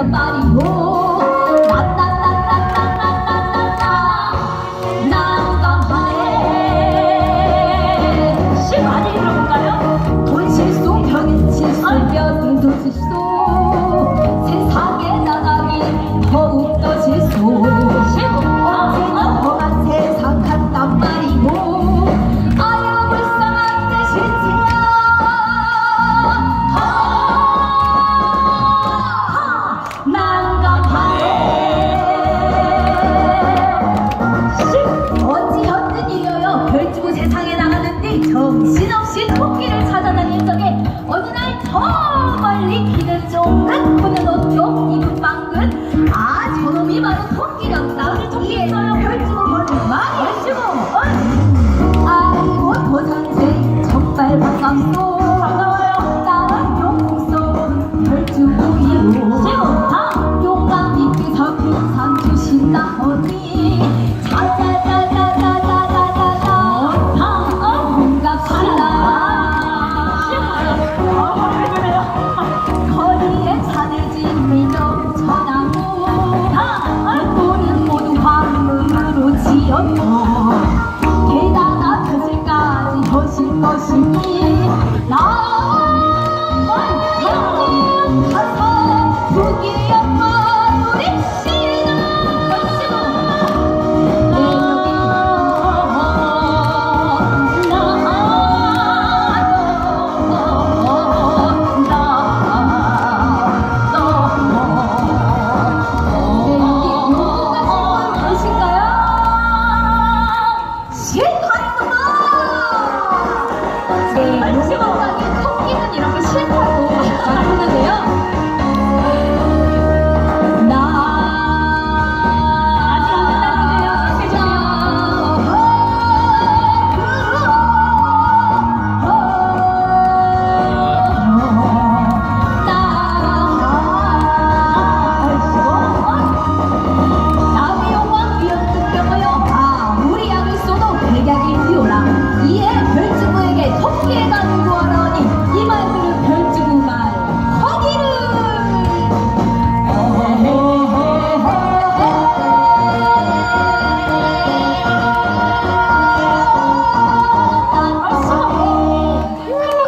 생각했단 말이오. 난감하네. 많이 들어볼까요? 돈 실수 병인 실수 뼈도 실수 세상에 나가기 더욱더 실수 언제나 험한 세상 같단 말이오. 아유 불쌍한 내 실지야. 난감하네. 어찌었든 일이여 별주고 세상에 나가는데 정신없이 토끼를 찾아다닐 적에 어느 날 저 멀리 기는 종긋 보는 옷쪽 입은 방긋 아 저놈이 바로 토끼였다. 우리 토끼 이에 있어요. 별주고 보는 말이 별주고 아이고 도선생 정말 반갑소.